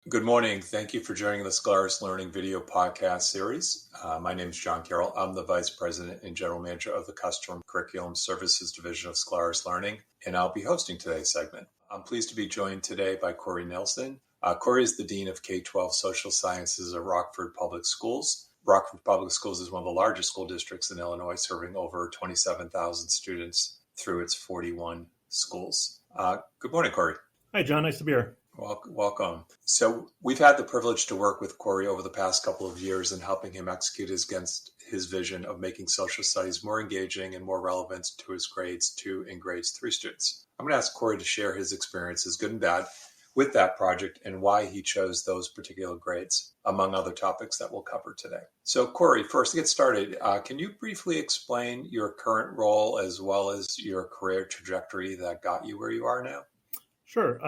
Good morning. Thank you for joining the Scholars Learning video podcast series. My name is John Carroll. I'm the Vice President and General Manager of the Customer Curriculum Services Division of Scholars Learning, and I'll be hosting today's segment. I'm pleased to be joined today by Corey Nilsen. Corey is the Dean of K-12 Social Sciences at Rockford Public Schools. Rockford Public Schools is one of the largest school districts in Illinois, serving over 27,000 students through its 41 schools. Good morning, Corey. Hi, John. Nice to be here. Welcome. So we've had the privilege to work with Corey over the past couple of years in helping him execute against his vision of making social studies more engaging and more relevant to his grades 2 and grades 3 students. I'm going to ask Corey to share his experiences, good and bad, with that project and why he chose those particular grades, among other topics that we'll cover today. So Corey, first to get started, can you briefly explain your current role as well as your career trajectory that got you where you are now? Sure.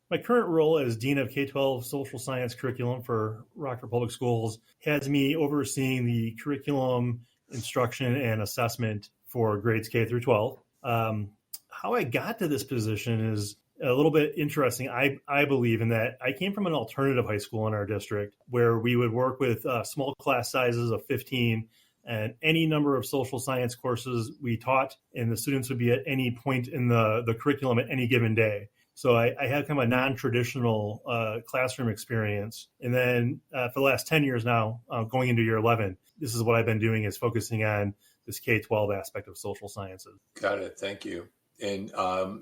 My current role as Dean of K-12 Social Science Curriculum for Rockford Public Schools has me overseeing the curriculum, instruction, and assessment for grades K through 12. How I got to this position is a little bit interesting, I believe, in that I came from an alternative high school in our district where we would work with small class sizes of 15 and any number of social science courses we taught, and the students would be at any point in the curriculum at any given day. So I had kind of a non-traditional classroom experience. And then for the last 10 years now, going into year 11, this is what I've been doing, is focusing on this K-12 aspect of social sciences. Got it. Thank you. And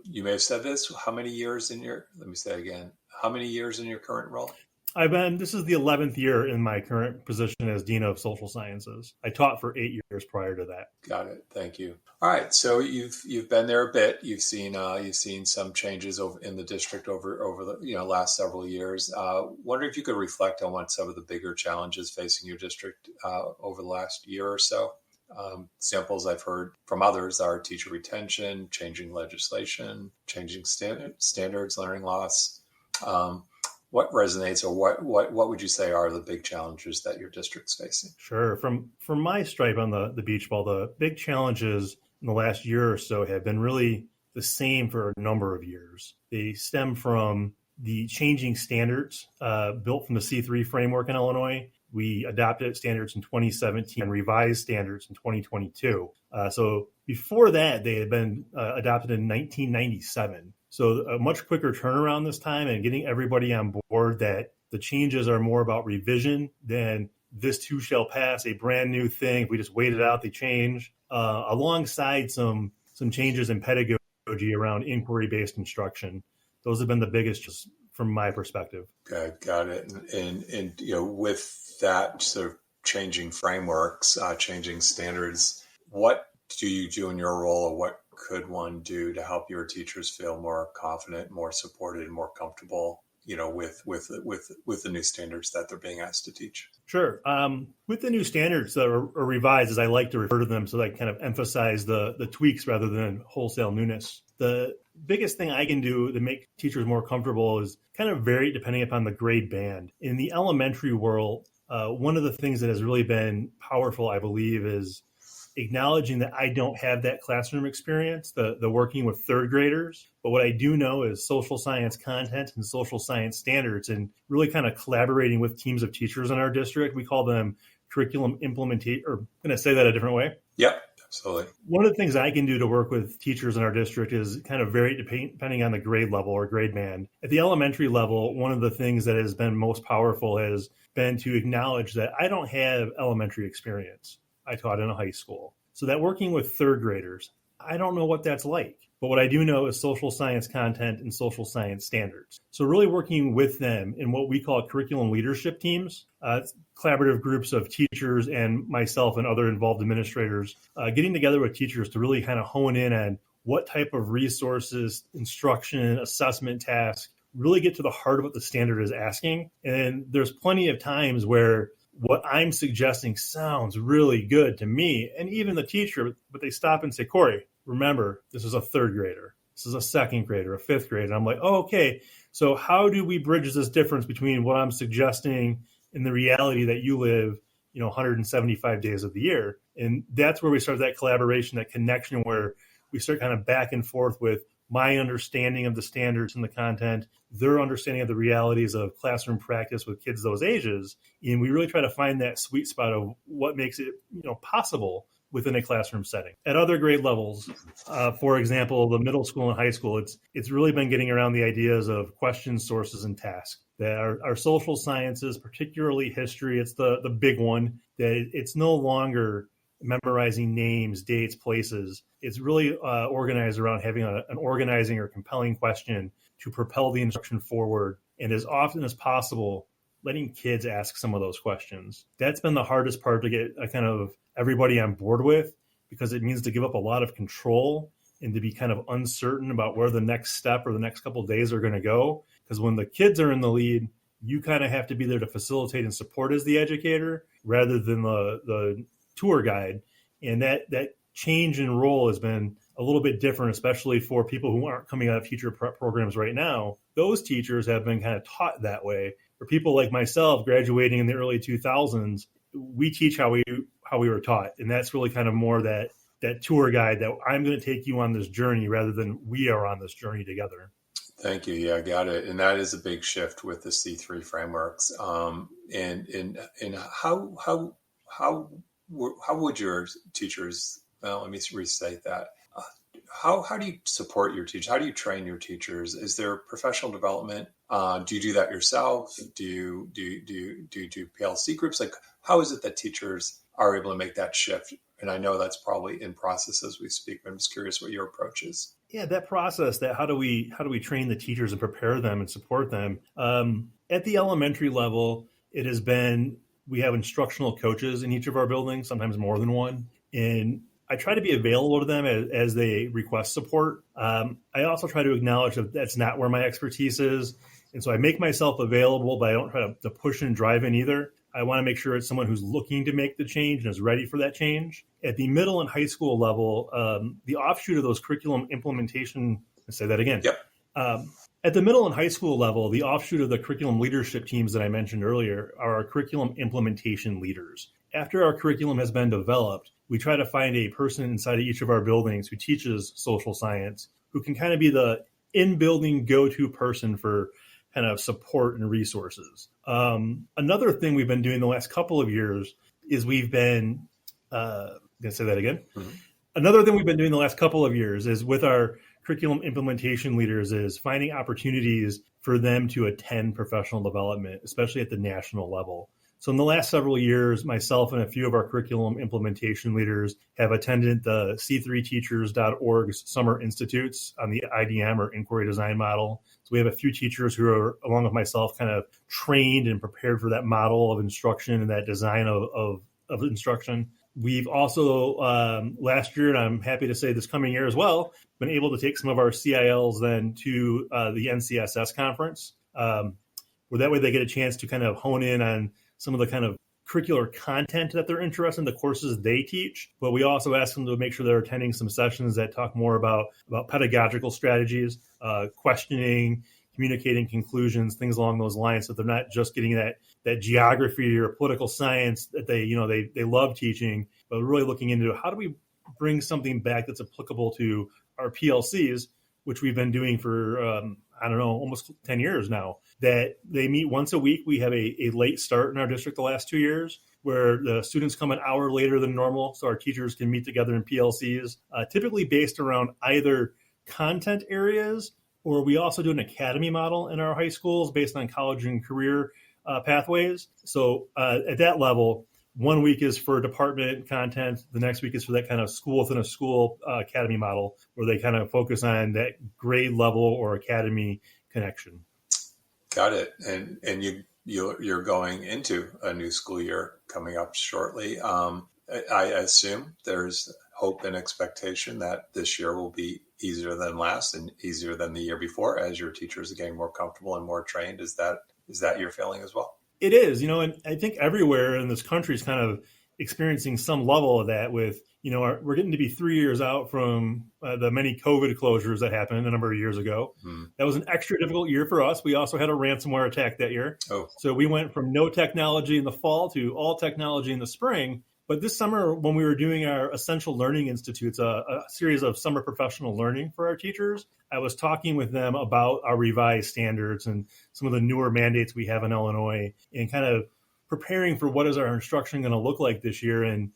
you may have said this, how many years in your current role? This is the 11th year in my current position as Dean of Social Sciences. I taught for 8 years prior to that. Got it. Thank you. All right. So you've been there a bit. You've seen some changes in the district over the last several years. Wonder if you could reflect on what some of the bigger challenges facing your district over the last year or so. Examples I've heard from others are teacher retention, changing legislation, changing standards, learning loss. What resonates, or what would you say are the big challenges that your district's facing? Sure. From my stripe on the beach ball, the big challenges in the last year or so have been really the same for a number of years. They stem from the changing standards built from the C3 framework in Illinois. We adopted standards in 2017 and revised standards in 2022. So before that, they had been adopted in 1997. So a much quicker turnaround this time, and getting everybody on board that the changes are more about revision than this too shall pass, a brand new thing. If we just wait it out, they change, alongside some changes in pedagogy around inquiry-based instruction. Those have been the biggest, just from my perspective. Okay, got it. And with that sort of changing frameworks, changing standards, what do you do in your role, or what could one do to help your teachers feel more confident, more supported, and more comfortable, with the new standards that they're being asked to teach? Sure. With the new standards that are revised, as I like to refer to them, so that I kind of emphasize the tweaks rather than wholesale newness. The biggest thing I can do to make teachers more comfortable is kind of vary depending upon the grade band. In the elementary world, one of the things that has really been powerful, I believe, is acknowledging that I don't have that classroom experience, the working with third graders. But what I do know is social science content and social science standards, and really kind of collaborating with teams of teachers in our district. We call them curriculum implementation, or I'm going to say that a different way. Yep, absolutely. One of the things I can do to work with teachers in our district is kind of vary depending on the grade level or grade band. At the elementary level, one of the things that has been most powerful has been to acknowledge that I don't have elementary experience. I taught in a high school. So that working with third graders, I don't know what that's like. But what I do know is social science content and social science standards. So really working with them in what we call curriculum leadership teams, collaborative groups of teachers and myself and other involved administrators, getting together with teachers to really kind of hone in on what type of resources, instruction, assessment tasks, really get to the heart of what the standard is asking. And there's plenty of times where what I'm suggesting sounds really good to me and even the teacher, but they stop and say, Corey, remember, this is a third grader. This is a second grader, a fifth grader. And I'm like, oh, okay. So how do we bridge this difference between what I'm suggesting and the reality that you live, 175 days of the year? And that's where we start that collaboration, that connection, where we start kind of back and forth with my understanding of the standards and the content, their understanding of the realities of classroom practice with kids those ages. And we really try to find that sweet spot of what makes it, possible within a classroom setting. At other grade levels, for example, the middle school and high school, it's really been getting around the ideas of questions, sources, and tasks. That our social sciences, particularly history, it's the big one, that it's no longer memorizing names, dates, places. It's really organized around having an organizing or compelling question to propel the instruction forward, and as often as possible, letting kids ask some of those questions. That's been the hardest part to get a kind of everybody on board with, because it means to give up a lot of control and to be kind of uncertain about where the next step or the next couple of days are going to go. Because when the kids are in the lead, you kind of have to be there to facilitate and support as the educator rather than the tour guide. And that change in role has been a little bit different, especially for people who aren't coming out of teacher prep programs right now. Those teachers have been kind of taught that way. For people like myself graduating in the early 2000s, we teach how we were taught. And that's really kind of more that tour guide, that I'm going to take you on this journey rather than we are on this journey together. Thank you. Yeah, I got it. And that is a big shift with the C3 frameworks. And how would your teachers, well, let me restate that. How do you support your teachers? How do you train your teachers? Is there professional development? Do you do that yourself? Do you do PLC groups? Like, how is it that teachers are able to make that shift? And I know that's probably in process as we speak, but I'm just curious what your approach is. Yeah, that process, that how do we train the teachers and prepare them and support them? At the elementary level, it has been, we have instructional coaches in each of our buildings, sometimes more than one. And I try to be available to them as they request support. I also try to acknowledge that that's not where my expertise is. And so I make myself available, but I don't try to push and drive in either. I want to make sure it's someone who's looking to make the change and is ready for that change. At the middle and high school level, the offshoot of those curriculum implementation, let's say that again. Yep. At the middle and high school level, the offshoot of the curriculum leadership teams that I mentioned earlier are our curriculum implementation leaders. After our curriculum has been developed, we try to find a person inside of each of our buildings who teaches social science, who can kind of be the in-building go-to person for kind of support and resources. Another thing we've been doing the last couple of years is we've been, I'm going to say that again. Mm-hmm. Another thing we've been doing the last couple of years is with our curriculum implementation leaders is finding opportunities for them to attend professional development, especially at the national level. So in the last several years, myself and a few of our curriculum implementation leaders have attended the c3teachers.org's summer institutes on the IDM or inquiry design model. So we have a few teachers who are, along with myself, kind of trained and prepared for that model of instruction and that design of instruction. We've also, last year, and I'm happy to say this coming year as well, been able to take some of our CILs then to the NCSS conference, where that way they get a chance to kind of hone in on some of the kind of curricular content that they're interested in, the courses they teach. But we also ask them to make sure they're attending some sessions that talk more about pedagogical strategies, questioning, communicating conclusions, things along those lines. So they're not just getting that geography or political science that they love teaching, but really looking into how do we bring something back that's applicable to our PLCs, which we've been doing for, almost 10 years now, that they meet once a week. We have a late start in our district the last 2 years where the students come an hour later than normal. So our teachers can meet together in PLCs, typically based around either content areas, or we also do an academy model in our high schools based on college and career pathways. So at that level, 1 week is for department content. The next week is for that kind of school within a school academy model where they kind of focus on that grade level or academy connection. Got it. And you're going into a new school year coming up shortly. I assume there's hope and expectation that this year will be easier than last and easier than the year before as your teachers are getting more comfortable and more trained. Is that your feeling as well? It is, and I think everywhere in this country is kind of experiencing some level of that with, we're getting to be 3 years out from the many COVID closures that happened a number of years ago. Mm. That was an extra difficult year for us. We also had a ransomware attack that year. Oh. So we went from no technology in the fall to all technology in the spring. But this summer, when we were doing our Essential Learning Institutes, a series of summer professional learning for our teachers, I was talking with them about our revised standards and some of the newer mandates we have in Illinois, and kind of preparing for what is our instruction going to look like this year. And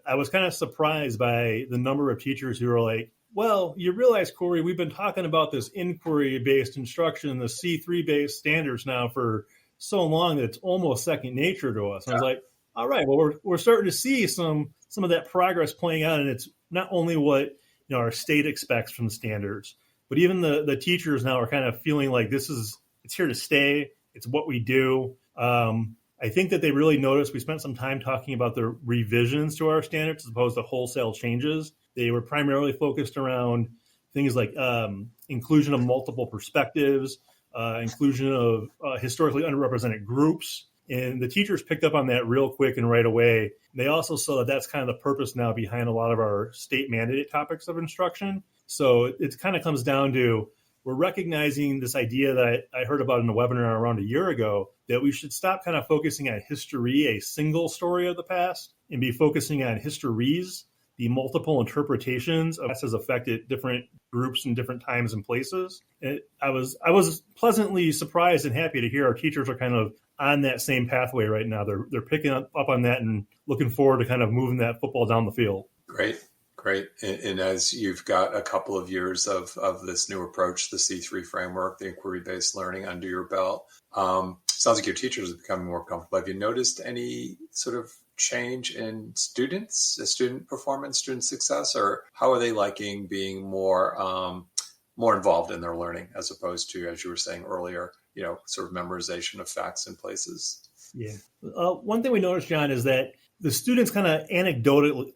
I was kind of surprised by the number of teachers who were like, well, you realize, Corey, we've been talking about this inquiry-based instruction, the C3-based standards now for so long that it's almost second nature to us. And I was like, all right, well, we're starting to see some of that progress playing out, and it's not only what our state expects from the standards, but even the teachers now are kind of feeling like it's here to stay. It's what we do. I think that they really noticed. We spent some time talking about the revisions to our standards as opposed to wholesale changes. They were primarily focused around things like inclusion of multiple perspectives, inclusion of historically underrepresented groups. And the teachers picked up on that real quick and right away. They also saw that that's kind of the purpose now behind a lot of our state mandated topics of instruction. So it kind of comes down to, we're recognizing this idea that I heard about in a webinar around a year ago, that we should stop kind of focusing on history, a single story of the past, and be focusing on histories, the multiple interpretations of what has affected different groups in different times and places. And I was pleasantly surprised and happy to hear our teachers are kind of on that same pathway right now. They're picking up on that and looking forward to kind of moving that football down the field. Great. And as you've got a couple of years of this new approach, the C3 framework, the inquiry-based learning under your belt, sounds like your teachers are becoming more comfortable. Have you noticed any sort of change in student performance, student success, or how are they liking being more involved in their learning as opposed to, as you were saying earlier, sort of memorization of facts and places? Yeah. One thing we noticed, John, is that the students kind of anecdotally,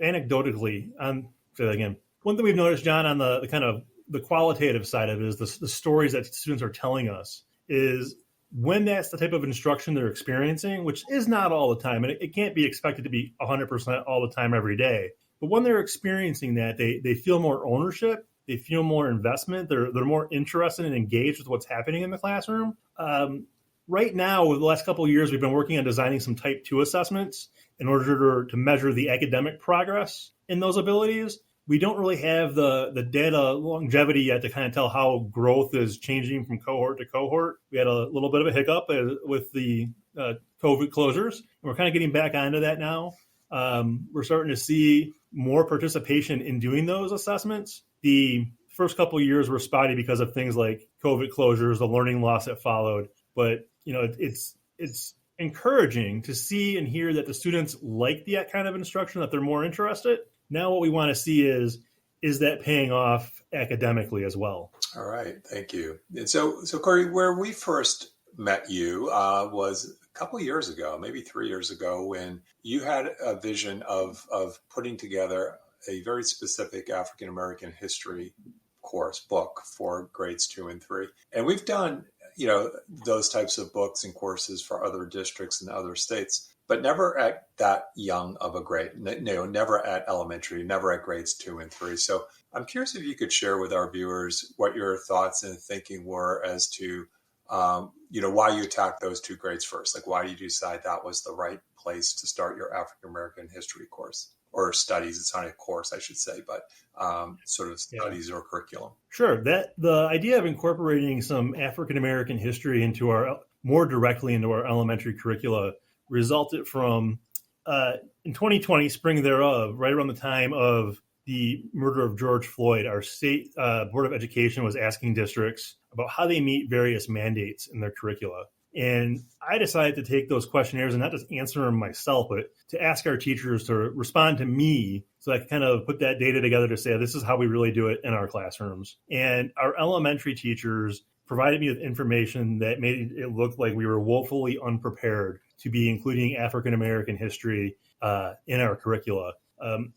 say that again. One thing we've noticed, John, on the kind of the qualitative side of it is the stories that students are telling us is when that's the type of instruction they're experiencing, which is not all the time, and it can't be expected to be 100% all the time every day. But when they're experiencing that, they feel more ownership, they feel more investment, they're more interested and engaged with what's happening in the classroom. Right now, over the last couple of years, we've been working on designing some type 2 assessments in order to measure the academic progress in those abilities. We don't really have the data longevity yet to kind of tell how growth is changing from cohort to cohort. We had a little bit of a hiccup with the COVID closures, and we're kind of getting back onto that now. We're starting to see more participation in doing those assessments. The first couple of years were spotty because of things like COVID closures, the learning loss that followed. But it's encouraging to see and hear that the students like that kind of instruction, that they're more interested. Now what we want to see is that paying off academically as well? All right. Thank you. And so Corey, where we first met you was a couple of years ago, maybe 3 years ago, when you had a vision of putting together a very specific African-American history book for grades 2 and 3. And we've done, those types of books and courses for other districts and other states, but never at that young of a grade, never at elementary, never at grades 2 and 3. So I'm curious if you could share with our viewers what your thoughts and thinking were as to, why you attacked those 2 grades first. Like, why did you decide that was the right place to start your African-American history course or studies? It's not a course, I should say, but sort of studies or curriculum. Sure. The idea of incorporating some African-American history more directly into our elementary curricula resulted from in 2020, spring thereof, right around the time of the murder of George Floyd, our state Board of Education was asking districts about how they meet various mandates in their curricula. And I decided to take those questionnaires and not just answer them myself, but to ask our teachers to respond to me so I could kind of put that data together to say, this is how we really do it in our classrooms. And our elementary teachers provided me with information that made it look like we were woefully unprepared to be including African-American history in our curricula,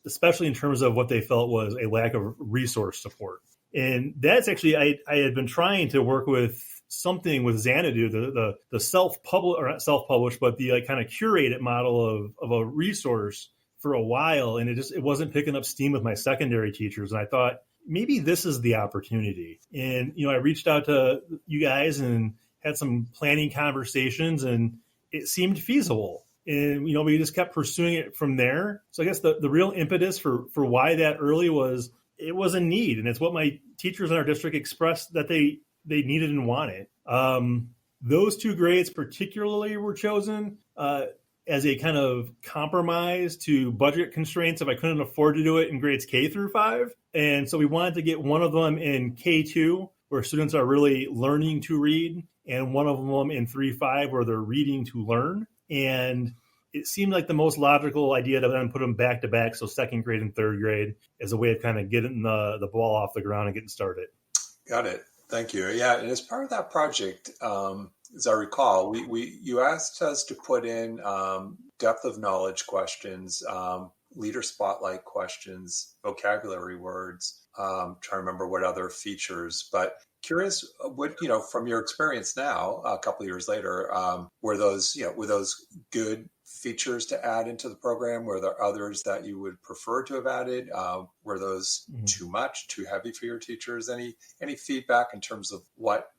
especially in terms of what they felt was a lack of resource support. And that's actually, I had been trying to work with something with XanEdu, the self-published, but the kind of curated model of a resource for a while. And it wasn't picking up steam with my secondary teachers. And I thought, maybe this is the opportunity. And, I reached out to you guys and had some planning conversations, and it seemed feasible. And, we just kept pursuing it from there. So I guess the real impetus for why that early was, it was a need. And it's what my teachers in our district expressed that they needed and wanted. Those 2 grades particularly were chosen as a kind of compromise to budget constraints if I couldn't afford to do it in grades K through 5. And so we wanted to get one of them in K2, where students are really learning to read, and one of them in 3-5, where they're reading to learn. And it seemed like the most logical idea to then put them back to back, so 2nd grade and 3rd grade, as a way of kind of getting the ball off the ground and getting started. Got it. Thank you. Yeah, and as part of that project, as I recall, you asked us to put in depth of knowledge questions, leader spotlight questions, vocabulary words. Trying to remember what other features, but curious, what from your experience now, a couple of years later, were those good features to add into the program? Were there others that you would prefer to have added? Were those too much, too heavy for your teachers? Any feedback in terms of what,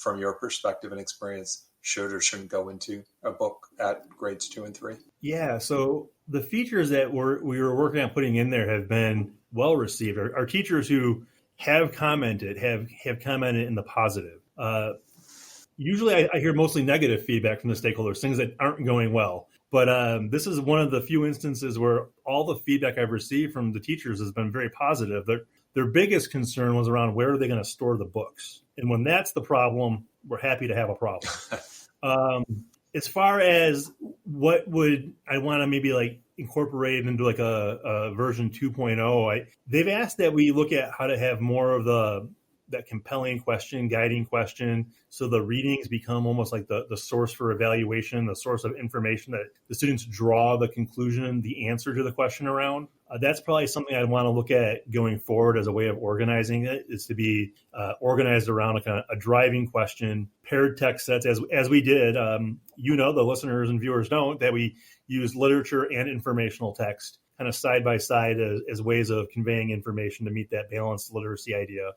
from your perspective and experience, should or shouldn't go into a book at grades 2 and 3? Yeah, so the features that we were working on putting in there have been well received. Our teachers who have commented have commented in the positive. Usually I hear mostly negative feedback from the stakeholders, things that aren't going well. But this is one of the few instances where all the feedback I've received from the teachers has been very positive. Their biggest concern was around where are they going to store the books? And when that's the problem, we're happy to have a problem. As far as what would I want to maybe like incorporate into like a version 2.0, they've asked that we look at how to have more of that compelling question, guiding question, so the readings become almost like the source for evaluation, the source of information that the students draw the conclusion, the answer to the question around. That's probably something I'd want to look at going forward as a way of organizing it, is to be organized around like a driving question, paired text sets, as we did. The listeners and viewers don't, that we use literature and informational text kind of side by side as ways of conveying information to meet that balanced literacy idea.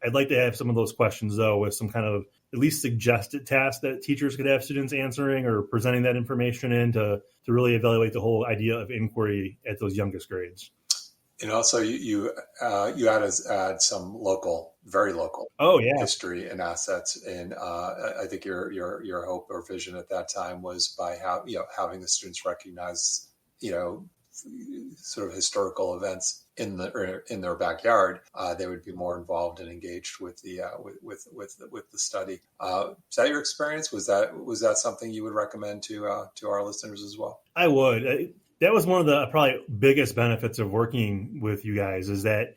I'd like to have some of those questions, though, with some kind of at least suggested tasks that teachers could have students answering or presenting that information in to really evaluate the whole idea of inquiry at those youngest grades. And also, you add some very local history and assets. And I think your hope or vision at that time was by having the students recognize sort of historical events in their backyard, they would be more involved and engaged with the study. Is that your experience? Was that something you would recommend to our listeners as well? I would. That was one of the probably biggest benefits of working with you guys, is that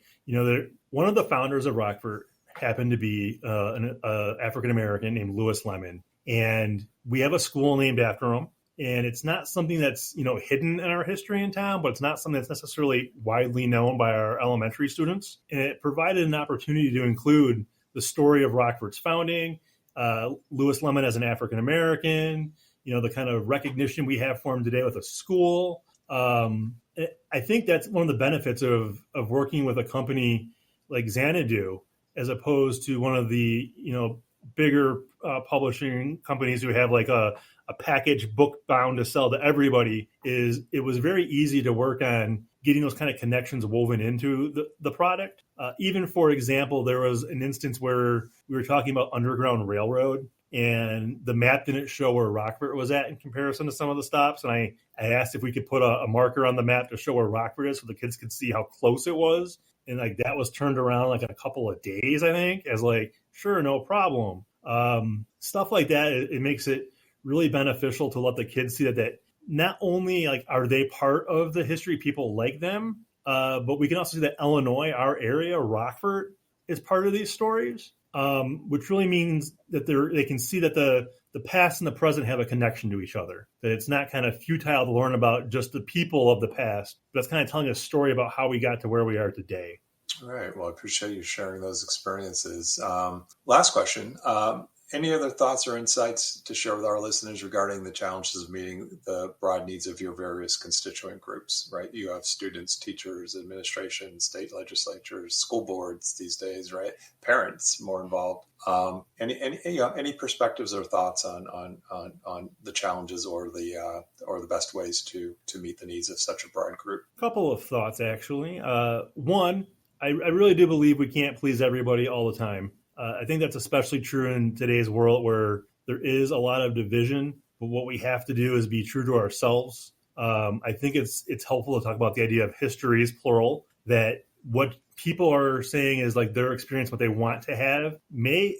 one of the founders of Rockford happened to be an African American named Lewis Lemon, and we have a school named after him. And it's not something that's, hidden in our history in town, but it's not something that's necessarily widely known by our elementary students. And it provided an opportunity to include the story of Rockford's founding, Lewis Lemon as an African American, the kind of recognition we have for him today with a school. I think that's one of the benefits of working with a company like XanEdu, as opposed to one of the, bigger publishing companies who have like a package book bound to sell to everybody. It was very easy to work on getting those kind of connections woven into the product. Even, for example, there was an instance where we were talking about Underground Railroad, and the map didn't show where Rockford was at in comparison to some of the stops. And I asked if we could put a marker on the map to show where Rockford is so the kids could see how close it was. And like that was turned around like in a couple of days, I think, as like, sure, no problem. Stuff like that, it makes it really beneficial to let the kids see that not only like are they part of the history, people like them, but we can also see that Illinois, our area, Rockford, is part of these stories, which really means that they can see that the past and the present have a connection to each other, that it's not kind of futile to learn about just the people of the past, but it's kind of telling a story about how we got to where we are today. All right. Well, I appreciate you sharing those experiences. Last question. Any other thoughts or insights to share with our listeners regarding the challenges of meeting the broad needs of your various constituent groups, right? You have students, teachers, administration, state legislatures, school boards these days, right? Parents more involved. Any perspectives or thoughts on the challenges or the best ways to meet the needs of such a broad group? A couple of thoughts, actually. One, I really do believe we can't please everybody all the time. I think that's especially true in today's world where there is a lot of division, but what we have to do is be true to ourselves. I think it's helpful to talk about the idea of histories, plural, that what people are saying is like their experience, what they want to have may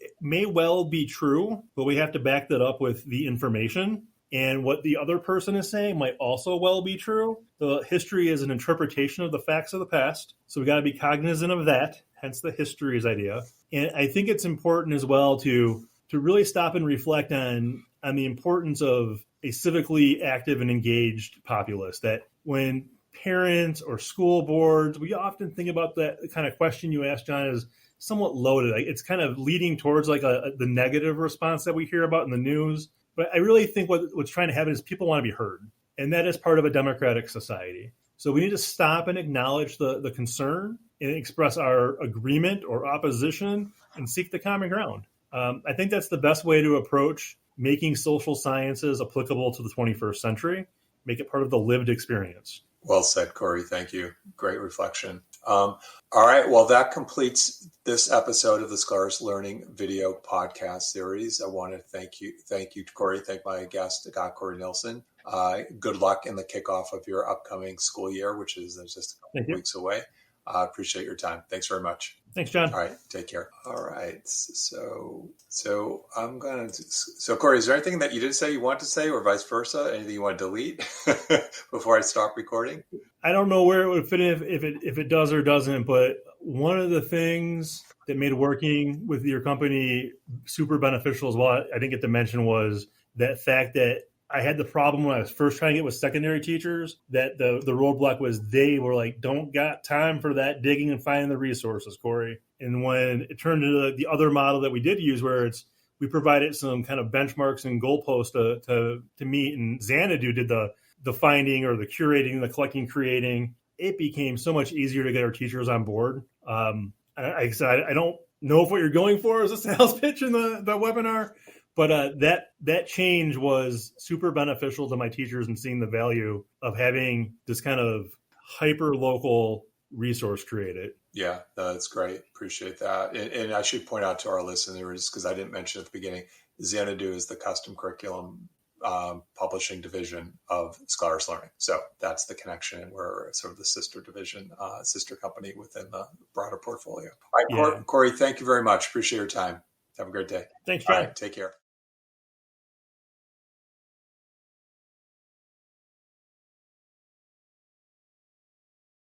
well be true, but we have to back that up with the information. And what the other person is saying might also well be true. The history is an interpretation of the facts of the past. So we got to be cognizant of that, hence the histories idea. And I think it's important as well to really stop and reflect on the importance of a civically active and engaged populace. That when parents or school boards, we often think about that kind of question you asked, John, is somewhat loaded. Like it's kind of leading towards like the negative response that we hear about in the news. But I really think what's trying to happen is people want to be heard. And that is part of a democratic society. So we need to stop and acknowledge the concern and express our agreement or opposition and seek the common ground. I think that's the best way to approach making social sciences applicable to the 21st century, make it part of the lived experience. Well said, Corey. Thank you. Great reflection. All right. Well, that completes this episode of the Scholars Learning video podcast series. I want to thank you, Corey. Thank my guest, Corey Nilsen. Good luck in the kickoff of your upcoming school year, which is just a couple weeks away. Appreciate your time. Thanks very much. Thanks, John. All right. Take care. All right. So Corey, is there anything that you didn't say you want to say or vice versa? Anything you want to delete before I stop recording? I don't know where it would fit in if it does or doesn't, but one of the things that made working with your company super beneficial as well, I didn't get to mention, was that fact that I had the problem when I was first trying to get with secondary teachers, that the roadblock was they were like, don't got time for that digging and finding the resources, Corey. And when it turned into the other model that we did use, where we provided some kind of benchmarks and goalposts to meet, and XanEdu did the finding or the curating, the collecting, creating, it became so much easier to get our teachers on board. I said, I don't know if what you're going for is a sales pitch in the webinar, but that change was super beneficial to my teachers and seeing the value of having this kind of hyper-local resource created. Yeah, that's great. Appreciate that. And I should point out to our listeners, because I didn't mention at the beginning, XanEdu is the custom curriculum publishing division of Scholars Learning. So that's the connection, and we're sort of the sister division, sister company within the broader portfolio. All right, yeah. Corey, thank you very much. Appreciate your time. Have a great day. Thanks, John. All right, take care.